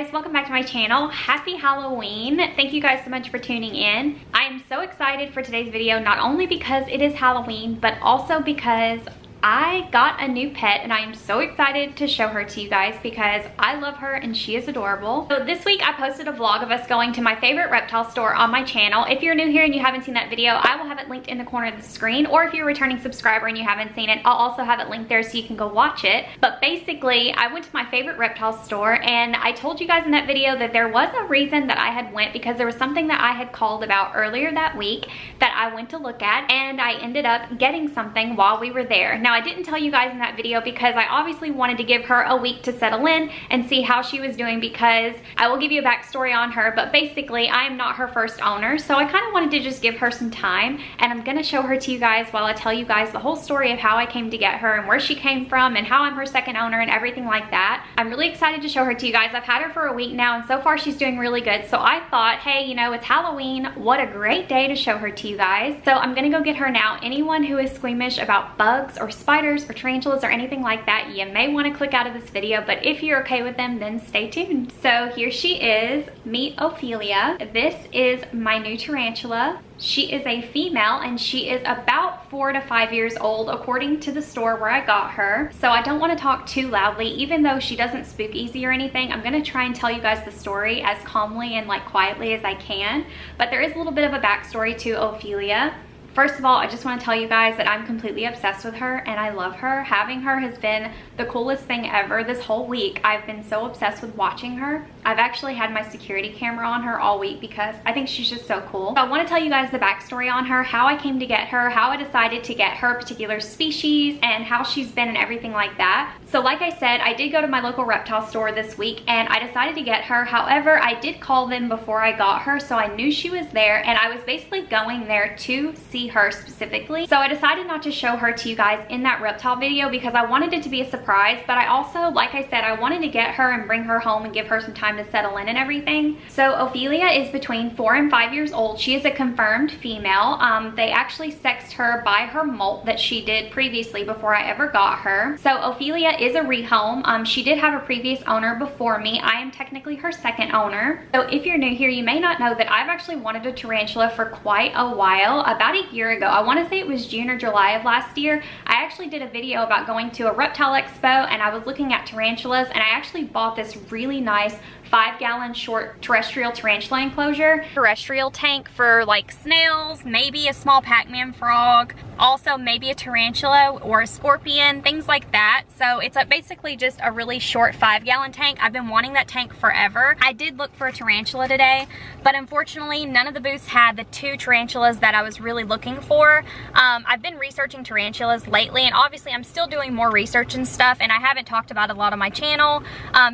guys, welcome back to my channel. Happy Halloween. Thank you guys so much for tuning in. I am so excited for today's video, not only because it is Halloween, but also because I got a new pet and I am so excited to show her to you guys because I love her and she is adorable. So this week I posted a vlog of us going to my favorite reptile store on my channel. If you're new here and you haven't seen that video, I will have it linked in the corner of the screen, or if you're a returning subscriber and you haven't seen it, I'll also have it linked there so you can go watch it. But basically, I went to my favorite reptile store and I told you guys in that video that there was a reason that I had went because there was something that I had called about earlier that week that I went to look at, and I ended up getting something while we were there. Now, I didn't tell you guys in that video because I obviously wanted to give her a week to settle in and see how she was doing, because I will give you a backstory on her, but basically I am not her first owner, so I kind of wanted to just give her some time, and I'm gonna show her to you guys while I tell you guys the whole story of how I came to get her and where she came from and how I'm her second owner and everything like that. I'm really excited to show her to you guys. I've had her for a week now and so far she's doing really good, so I thought, hey, you know, it's Halloween, what a great day to show her to you guys. So I'm gonna go get her now. Anyone who is squeamish about bugs or spiders or tarantulas or anything like that, you may want to click out of this video, but if you're okay with them, then stay tuned. So here she is. Meet Ophelia. This is my new tarantula. She is a female and she is about 4 to 5 years old according to the store where I got her. So I don't want to talk too loudly, even though she doesn't spook easy or anything. I'm going to try and tell you guys the story as calmly and like quietly as I can, but there is a little bit of a backstory to Ophelia. First of all, I just want to tell you guys that I'm completely obsessed with her and I love her. Having her has been the coolest thing ever. This whole week, I've been so obsessed with watching her. I've actually had my security camera on her all week because I think she's just so cool. So I want to tell you guys the backstory on her, how I came to get her, how I decided to get her particular species, and how she's been and everything like that. So like I said, I did go to my local reptile store this week and I decided to get her. However, I did call them before I got her, so I knew she was there and I was basically going there to see her specifically. So I decided not to show her to you guys in that reptile video because I wanted it to be a surprise, but I also, like I said, I wanted to get her and bring her home and give her some time to settle in and everything. So Ophelia is between 4 and 5 years old. She is a confirmed female. They actually sexed her by her molt that she did previously before I ever got her. So Ophelia is a rehome. She did have a previous owner before me. I am technically her second owner. So if you're new here, you may not know that I've actually wanted a tarantula for quite a while. About a year ago, I want to say it was June or July of last year, I actually did a video about going to a reptile expo and I was looking at tarantulas, and I actually bought this really nice 5-gallon short terrestrial tarantula enclosure. Terrestrial tank for like snails, maybe a small Pac-Man frog, also maybe a tarantula or a scorpion, things like that. So it's basically just a really short 5-gallon tank. I've been wanting that tank forever. I did look for a tarantula today, but unfortunately none of the booths had the 2 tarantulas that I was really looking for. I've been researching tarantulas lately, and obviously I'm still doing more research and stuff, and I haven't talked about a lot on my channel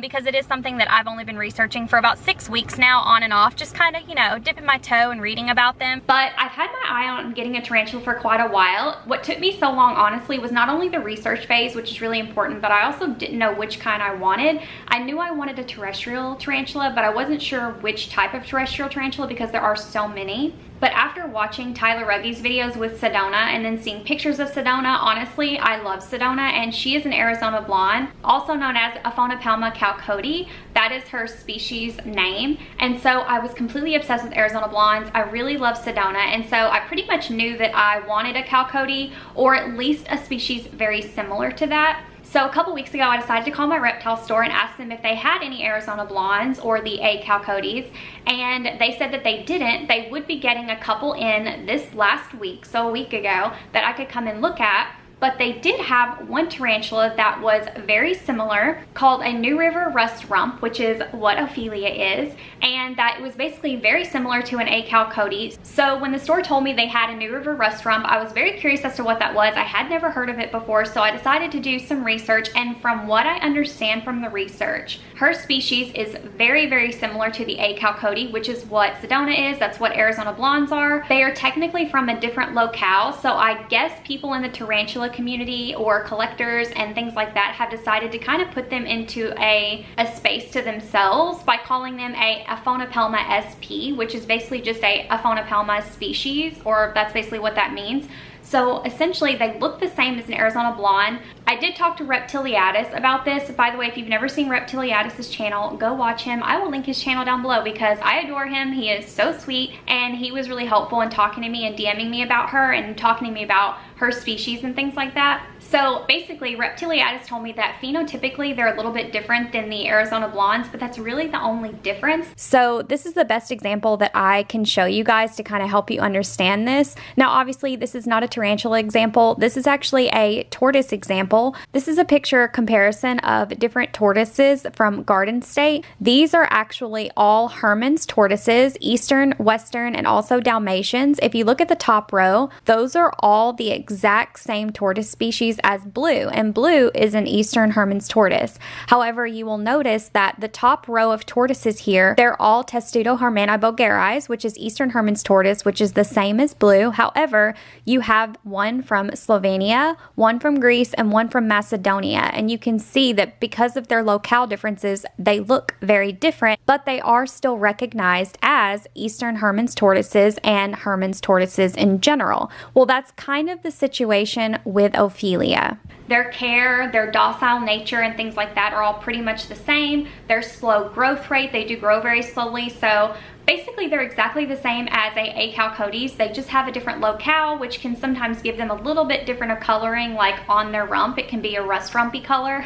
because it is something that I've only been researching for about 6 weeks now, on and off, just kind of, you know, dipping my toe and reading about them. But I've had my eye on getting a tarantula for quite a while. What took me so long, honestly, was not only the research phase, which is really important, but I also didn't know which kind I wanted. I knew I wanted a terrestrial tarantula, but I wasn't sure which type of terrestrial tarantula because there are so many. But after watching Tyler Rugge's videos with Sedona and then seeing pictures of Sedona, honestly, I love Sedona, and she is an Arizona blonde, also known as Aphonopelma chalcodii. That is her species name. And so I was completely obsessed with Arizona blondes. I really love Sedona, and so I pretty much knew that I wanted a chalcodii, or at least a species very similar to that. So a couple weeks ago, I decided to call my reptile store and ask them if they had any Arizona blondes or the A chalcodis, and they said that they didn't. They would be getting a couple in this last week, so a week ago, that I could come and look at. But they did have one tarantula that was very similar, called a New River Rust Rump, which is what Ophelia is, and that it was basically very similar to an A chalcodii. So when the store told me they had a New River Rust Rump, I was very curious as to what that was. I had never heard of it before, so I decided to do some research, and from what I understand from the research, her species is very, very similar to the A chalcodii, which is what Sedona is. That's what Arizona blondes are. They are technically from a different locale, so I guess people in the tarantula community or collectors and things like that have decided to kind of put them into a space to themselves by calling them a Aphonopelma sp, which is basically just a Aphonopelma species, or that's basically what that means. So essentially they look the same as an Arizona blonde. I did talk to Reptiliatus about this. By the way, if you've never seen Reptiliatus's channel, go watch him. I will link his channel down below because I adore him. He is so sweet, and he was really helpful in talking to me and DMing me about her and talking to me about her species and things like that. So basically, Reptiliatus told me that phenotypically they're a little bit different than the Arizona blondes, but that's really the only difference. So this is the best example that I can show you guys to kind of help you understand this. Now, obviously, this is not a tarantula example. This is actually a tortoise example. This is a picture comparison of different tortoises from Garden State. These are actually all Hermann's tortoises, Eastern, Western, and also Dalmatians. If you look at the top row, those are all the exact same tortoise species as Blue, and Blue is an Eastern Hermann's tortoise. However, you will notice that the top row of tortoises here, they're all Testudo hermanni bulgaris, which is Eastern Hermann's tortoise, which is the same as Blue. However, you have one from Slovenia, one from Greece, and one from Macedonia, and you can see that because of their locale differences, they look very different, but they are still recognized as Eastern Hermann's tortoises and Hermann's tortoises in general. Well, that's kind of the situation with Ophelia. Their care, their docile nature, and things like that are all pretty much the same. Their slow growth rate, they do grow very slowly, so basically they're exactly the same as a Chalcodes. They just have a different locale, which can sometimes give them a little bit different of coloring, like on their rump. It can be a rust rumpy color,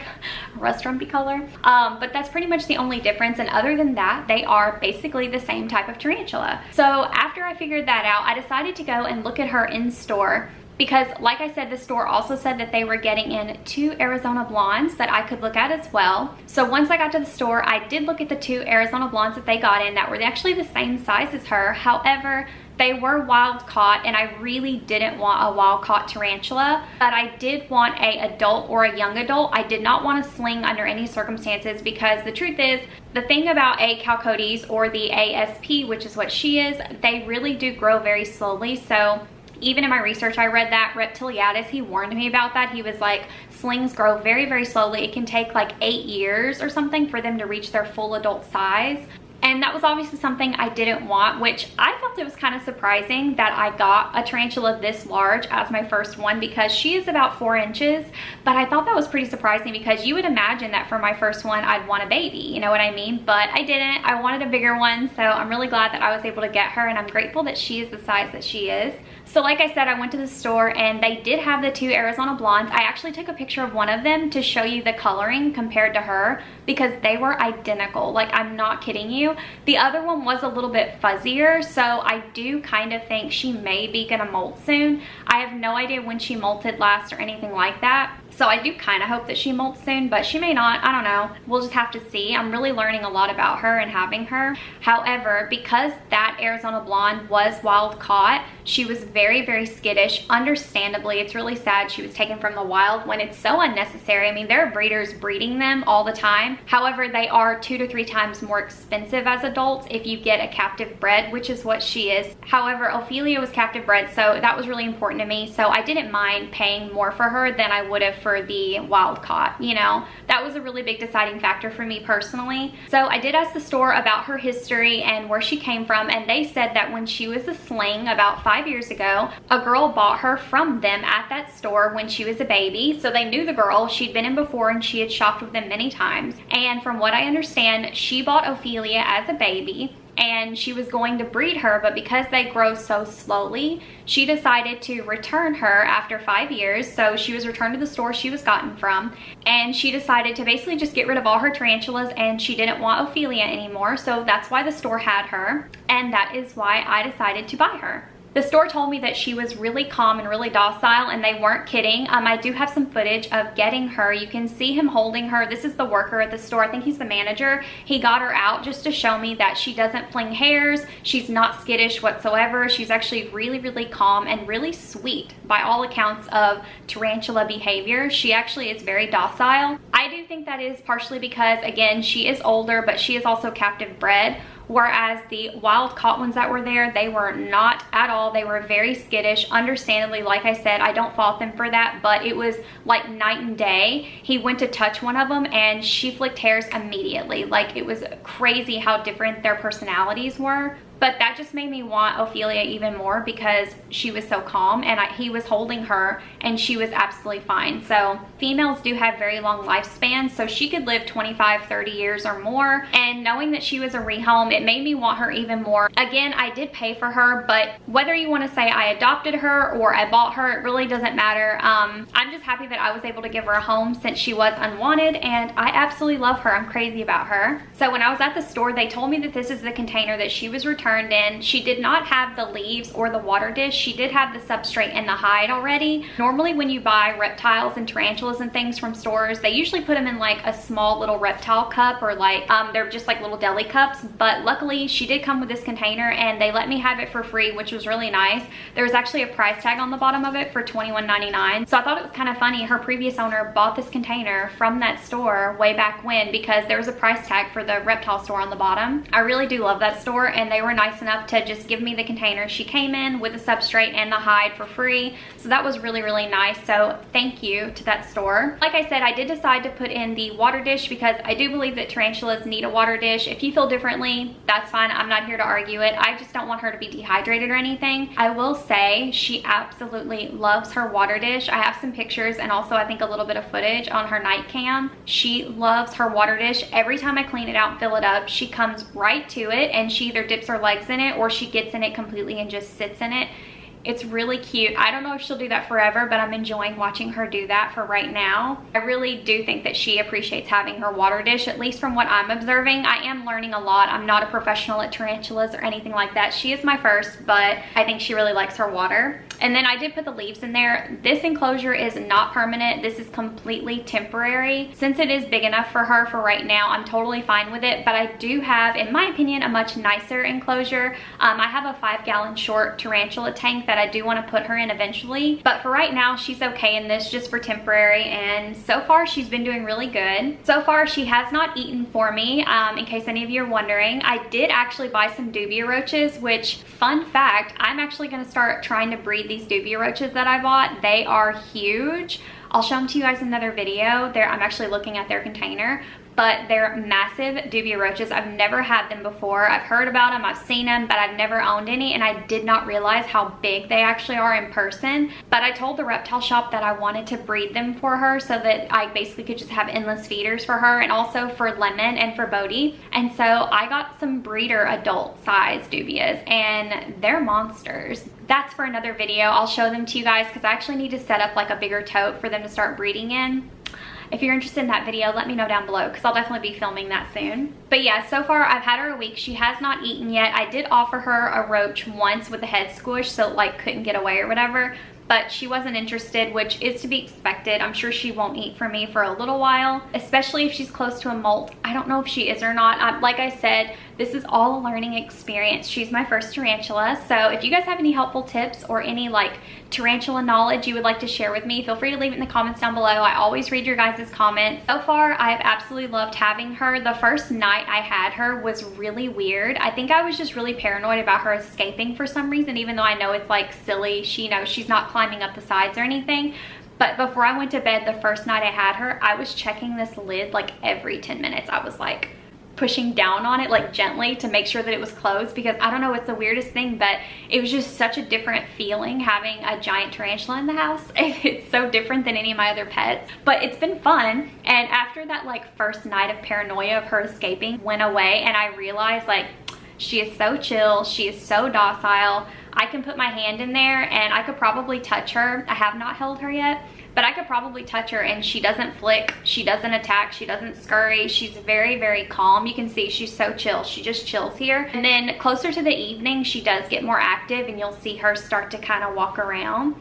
but that's pretty much the only difference. And other than that, they are basically the same type of tarantula. So after I figured that out, I decided to go and look at her in store, because like I said, the store also said that they were getting in 2 Arizona blondes that I could look at as well. So once I got to the store, I did look at the 2 Arizona blondes that they got in that were actually the same size as her. However, they were wild caught, and I really didn't want a wild caught tarantula, but I did want a adult or a young adult. I did not want a sling under any circumstances, because the truth is, the thing about a Chalcodes or the ASP, which is what she is, they really do grow very slowly. So even in my research, I read that Reptiliatus, he warned me about that. He was like, slings grow very, very slowly. It can take like 8 years or something for them to reach their full adult size. And that was obviously something I didn't want, which I felt it was kind of surprising that I got a tarantula this large as my first one, because she is about 4 inches. But I thought that was pretty surprising, because you would imagine that for my first one, I'd want a baby, you know what I mean? But I didn't. I wanted a bigger one, so I'm really glad that I was able to get her, and I'm grateful that she is the size that she is. So like I said, I went to the store and they did have the 2 Arizona blondes. I actually took a picture of one of them to show you the coloring compared to her, because they were identical. Like, I'm not kidding you. The other one was a little bit fuzzier, so I do kind of think she may be gonna molt soon. I have no idea when she molted last or anything like that. So I do kind of hope that she molts soon, but she may not. I don't know. We'll just have to see. I'm really learning a lot about her and having her. However, because that Arizona blonde was wild caught, she was very, very skittish. Understandably, it's really sad she was taken from the wild when it's so unnecessary. I mean, there are breeders breeding them all the time. However, they are 2 to 3 times more expensive as adults if you get a captive bred, which is what she is. However, Ophelia was captive bred, so that was really important to me. So I didn't mind paying more for her than I would have for the wild caught, you know. That was a really big deciding factor for me personally. So I did ask the store about her history and where she came from, and they said that when she was a sling about 5 years ago, a girl bought her from them at that store when she was a baby. So they knew the girl. She'd been in before and she had shopped with them many times. And from what I understand, she bought Ophelia as a baby, and she was going to breed her, but because they grow so slowly, she decided to return her after 5 years. So she was returned to the store she was gotten from, and she decided to basically just get rid of all her tarantulas, and she didn't want Ophelia anymore. So that's why the store had her, and that is why I decided to buy her. The store told me that she was really calm and really docile, and they weren't kidding. I do have some footage of getting her. You can see him holding her. This is the worker at the store. I think he's the manager. He got her out just to show me that she doesn't fling hairs. She's not skittish whatsoever. She's actually really, really calm and really sweet by all accounts of tarantula behavior. She actually is very docile. I do think that is partially because, again, she is older, but she is also captive bred, whereas the wild caught ones that were there, they were not at all. They were very skittish. Understandably, like I said, I don't fault them for that, but it was like night and day. He went to touch one of them and she flicked hairs immediately. Like, it was crazy how different their personalities were. But that just made me want Ophelia even more because she was so calm, and he was holding her and she was absolutely fine. So females do have very long lifespans, so she could live 25, 30 years or more. And knowing that she was a rehome, it made me want her even more. Again, I did pay for her, but whether you want to say I adopted her or I bought her, it really doesn't matter. I'm just happy that I was able to give her a home since she was unwanted, and I absolutely love her. I'm crazy about her. So when I was at the store, they told me that this is the container that she was returned in. She did not have the leaves or the water dish. She did have the substrate and the hide already. Normally when you buy reptiles and tarantulas and things from stores, they usually put them in like a small little reptile cup, or like they're just like little deli cups. But luckily she did come with this container and they let me have it for free, which was really nice. There was actually a price tag on the bottom of it for $21.99. So I thought it was kind of funny. Her previous owner bought this container from that store way back when because there was a price tag for the reptile store on the bottom. I really do love that store, and they were nice enough to just give me the container. She came in with the substrate and the hide for free, so that was really, really nice. So thank you to that store. Like I said, I did decide to put in the water dish because I do believe that tarantulas need a water dish. If you feel differently, that's fine. I'm not here to argue it. I just don't want her to be dehydrated or anything. I will say she absolutely loves her water dish. I have some pictures and also I think a little bit of footage on her night cam. She loves her water dish. Every time I clean it out and fill it up, she comes right to it and she either dips her legs in it or she gets in it completely and just sits in it. It's really cute. I don't know if she'll do that forever, but I'm enjoying watching her do that for right now. I really do think that she appreciates having her water dish, at least from what I'm observing. I am learning a lot. I'm not a professional at tarantulas or anything like that. She is my first, but I think she really likes her water. And then I did put the leaves in there. This enclosure is not permanent. This is completely temporary. Since it is big enough for her for right now, I'm totally fine with it. But I do have, in my opinion, a much nicer enclosure. I have a 5-gallon short tarantula tank that I do want to put her in eventually. But for right now, she's okay in this just for temporary. And so far, she's been doing really good. So far, she has not eaten for me. In case any of you are wondering, I did actually buy some dubia roaches, which, fun fact, I'm actually going to start trying to breed these dubia roaches that I bought. They are huge. I'll show them to you guys in another video. I'm actually looking at their container, but they're massive dubia roaches. I've never had them before. I've heard about them, I've seen them, but I've never owned any, and I did not realize how big they actually are in person. But I told the reptile shop that I wanted to breed them for her so that I basically could just have endless feeders for her, and also for Lemon and for Bodhi. And so I got some breeder adult size dubias, and they're monsters. That's for another video. I'll show them to you guys because I actually need to set up like a bigger tote for them to start breeding in. If you're interested in that video, let me know down below because I'll definitely be filming that soon. But yeah, so far I've had her a week. She has not eaten yet. I did offer her a roach once with the head squish, so like couldn't get away or whatever, but she wasn't interested, which is to be expected. I'm sure she won't eat from me for a little while, especially if she's close to a molt. I don't know if she is or not. Like I said, this is all a learning experience. She's my first tarantula. So if you guys have any helpful tips or any like tarantula knowledge you would like to share with me, feel free to leave it in the comments down below. I always read your guys' comments. So far, I've absolutely loved having her. The first night I had her was really weird. I think I was just really paranoid about her escaping for some reason, even though I know it's like silly. She's not climbing up the sides or anything. But before I went to bed the first night I had her, I was checking this lid like every 10 minutes. I was like pushing down on it like gently to make sure that it was closed, because I don't know, it's the weirdest thing, but it was just such a different feeling having a giant tarantula in the house. It's so different than any of my other pets, but it's been fun. And after that like first night of paranoia of her escaping went away, and I realized like she is so chill, she is so docile. I can put my hand in there and I could probably touch her. I have not held her yet, but I could probably touch her and she doesn't flick, she doesn't attack, she doesn't scurry. She's very, very calm. You can see she's so chill. She just chills here. And then closer to the evening, she does get more active and you'll see her start to kind of walk around.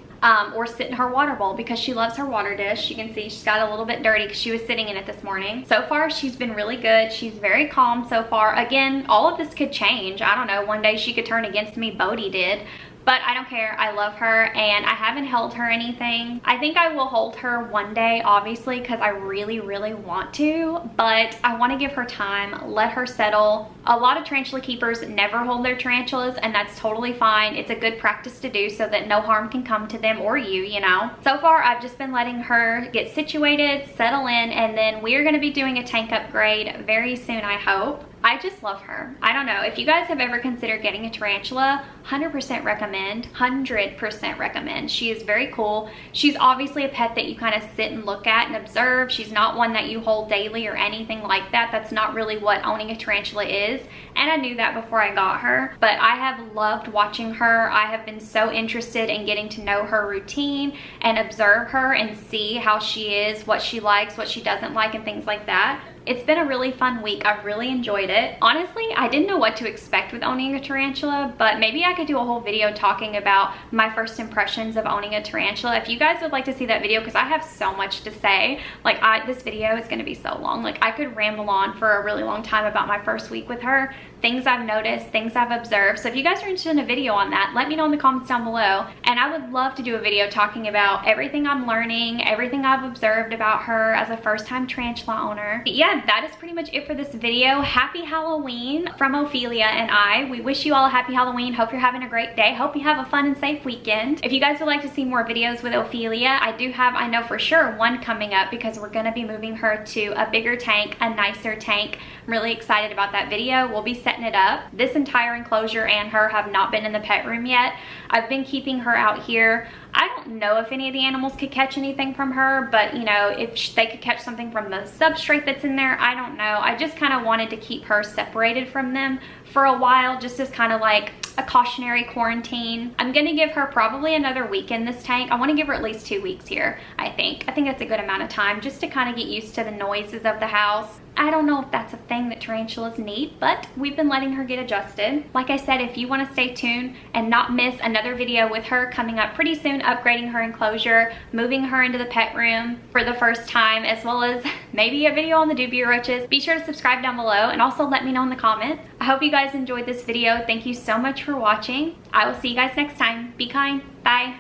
Or sit in her water bowl because she loves her water dish. You can see she's got a little bit dirty because she was sitting in it this morning. So far, she's been really good. She's very calm so far. Again, all of this could change. I don't know, one day she could turn against me. Bodhi did. but I don't care. I love her and I haven't held her anything. I think I will hold her one day, obviously, because I really, really want to, but I want to give her time, let her settle. A lot of tarantula keepers never hold their tarantulas, and that's totally fine. It's a good practice to do so that no harm can come to them or you know. So far, I've just been letting her get situated, settle in, and then we're going to be doing a tank upgrade very soon, I hope. I just love her. I don't know. If you guys have ever considered getting a tarantula, 100% recommend. 100% recommend. She is very cool. She's obviously a pet that you kind of sit and look at and observe. She's not one that you hold daily or anything like that. That's not really what owning a tarantula is. And I knew that before I got her. But I have loved watching her. I have been so interested in getting to know her routine and observe her and see how she is, what she likes, what she doesn't like, and things like that. It's been a really fun week. I've really enjoyed it. Honestly, I didn't know what to expect with owning a tarantula, but maybe I could do a whole video talking about my first impressions of owning a tarantula. If you guys would like to see that video, because I have so much to say. Like, this video is going to be so long. Like, I could ramble on for a really long time about my first week with her, things I've noticed, things I've observed. So if you guys are interested in a video on that, let me know in the comments down below. And I would love to do a video talking about everything I'm learning, everything I've observed about her as a first-time tarantula owner. But yeah, that is pretty much it for this video. Happy Halloween from Ophelia and I. We wish you all a happy Halloween. Hope you're having a great day. Hope you have a fun and safe weekend. If you guys would like to see more videos with Ophelia, I do have, I know for sure, one coming up because we're going to be moving her to a bigger tank, a nicer tank. I'm really excited about that video. We'll be setting it up. This entire enclosure and her have not been in the pet room yet. I've been keeping her out here. I don't know if any of the animals could catch anything from her, but you know, if they could catch something from the substrate that's in there, I don't know. I just kind of wanted to keep her separated from them for a while, just as kind of like a cautionary quarantine. I'm gonna give her probably another week in this tank. I want to give her at least 2 weeks here, I think. I think that's a good amount of time just to kind of get used to the noises of the house. I don't know if that's a thing that tarantulas need, but we've been letting her get adjusted. Like I said, if you want to stay tuned and not miss another video with her coming up pretty soon, upgrading her enclosure, moving her into the pet room for the first time, as well as maybe a video on the dubia roaches, be sure to subscribe down below and also let me know in the comments. I hope you guys enjoyed this video. Thank you so much for watching. I will see you guys next time. Be kind. Bye.